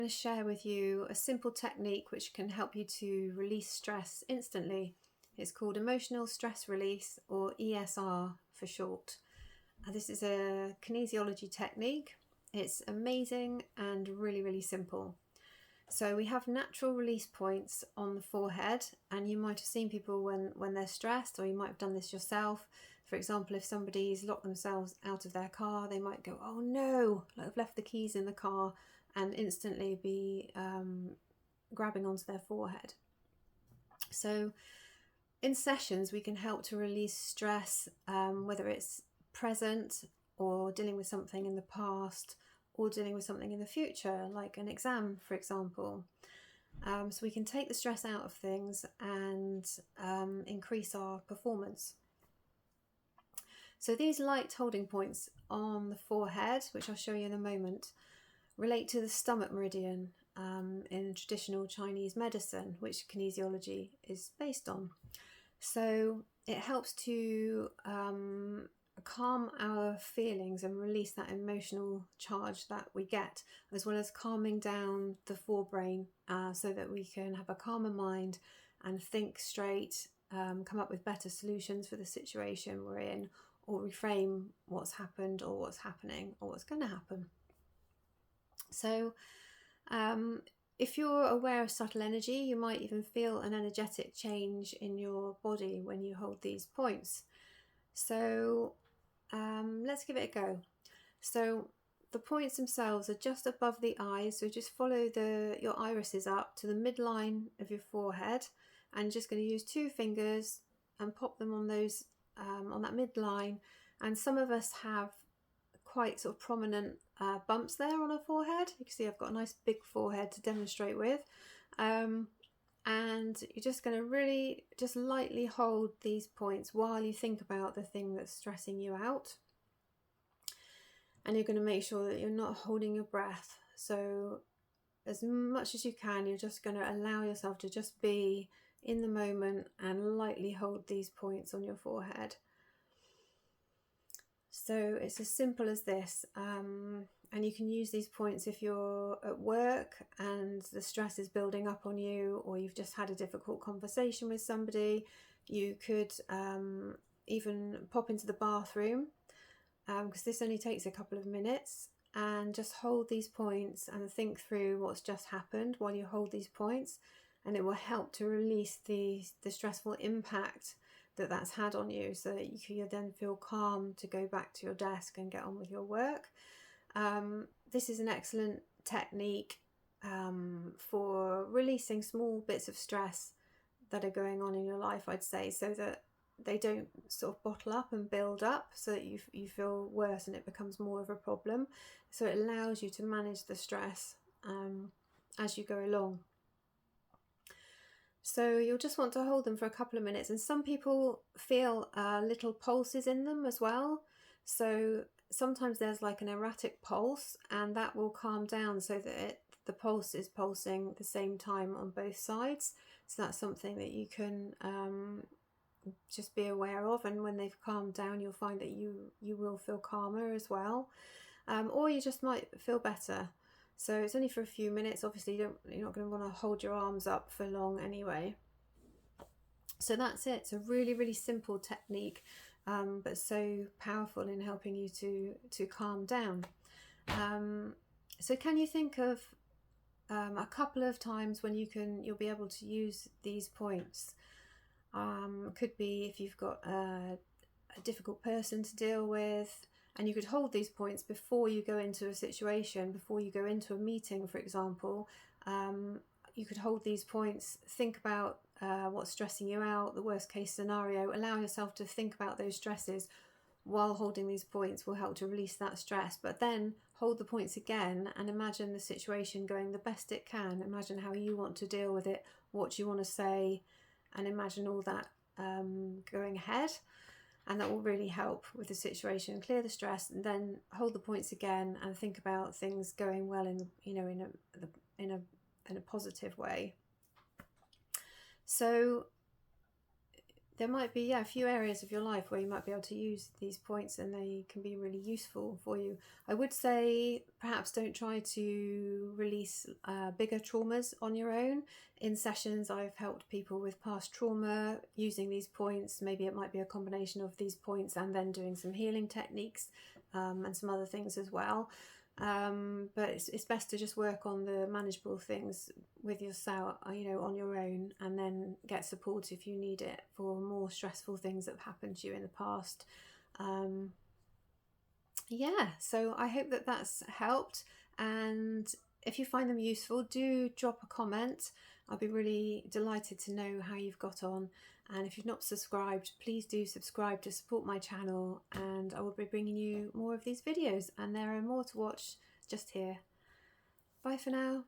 I'm going to share with you a simple technique which can help you to release stress instantly. It's called emotional stress release, or ESR for short. This is a kinesiology technique. It's amazing and really simple. So we have natural release points on the forehead, and you might have seen people when they're stressed, or you might have done this yourself. For example, if somebody's locked themselves out of their car, they might go, oh no, I've left the keys in the car, and instantly be grabbing onto their forehead. So in sessions, we can help to release stress, whether it's present or dealing with something in the past, or dealing with something in the future, like an exam, for example. So we can take the stress out of things and increase our performance. So these light holding points on the forehead, which I'll show you in a moment, relate to the stomach meridian in traditional Chinese medicine, which kinesiology is based on. So it helps to calm our feelings and release that emotional charge that we get, as well as calming down the forebrain so that we can have a calmer mind and think straight, come up with better solutions for the situation we're in, or reframe what's happened or what's happening or what's going to happen. So if you're aware of subtle energy, you might even feel an energetic change in your body when you hold these points. So let's give it a go. So the points themselves are just above the eyes, so just follow your irises up to the midline of your forehead, and you're just going to use 2 fingers and pop them on those on that midline. And some of us have quite sort of prominent bumps there on our forehead. You can see I've got a nice big forehead to demonstrate with. And you're just going to really just lightly hold these points while you think about the thing that's stressing you out. And you're going to make sure that you're not holding your breath. So as much as you can, you're just going to allow yourself to just be in the moment and lightly hold these points on your forehead. So it's as simple as this, and you can use these points if you're at work and the stress is building up on you, or you've just had a difficult conversation with somebody. You could even pop into the bathroom, because this only takes a couple of minutes, and just hold these points and think through what's just happened while you hold these points, and it will help to release the stressful impact that's had on you, so that you can then feel calm to go back to your desk and get on with your work. This is an excellent technique for releasing small bits of stress that are going on in your life, I'd say, so that they don't sort of bottle up and build up, so that you feel worse and it becomes more of a problem. So it allows you to manage the stress as you go along. So you'll just want to hold them for a couple of minutes, and some people feel little pulses in them as well. So sometimes there's like an erratic pulse, and that will calm down so that the pulse is pulsing at the same time on both sides. So that's something that you can just be aware of, and when they've calmed down, you'll find that you will feel calmer as well, or you just might feel better. So it's only for a few minutes. Obviously you're not going to want to hold your arms up for long anyway. So that's it. It's a really simple technique, but so powerful in helping you to calm down. So can you think of a couple of times when you'll be able to use these points? Could be if you've got a difficult person to deal with, and you could hold these points before you go into a situation, before you go into a meeting, for example. You could hold these points, think about what's stressing you out, the worst case scenario, allow yourself to think about those stresses while holding these points will help to release that stress. But then hold the points again and imagine the situation going the best it can. Imagine how you want to deal with it, what you want to say, and imagine all that going ahead. And that will really help with the situation, clear the stress, and then hold the points again and think about things going well in a positive way. So there might be a few areas of your life where you might be able to use these points and they can be really useful for you. I would say perhaps don't try to release bigger traumas on your own. In sessions I've helped people with past trauma using these points. Maybe it might be a combination of these points and then doing some healing techniques and some other things as well. But it's best to just work on the manageable things with yourself, on your own, and then get support if you need it for more stressful things that have happened to you in the past. So I hope that that's helped, and if you find them useful, do drop a comment. I'll be really delighted to know how you've got on. And if you've not subscribed, please do subscribe to support my channel, and I will be bringing you more of these videos, and there are more to watch just here. Bye for now.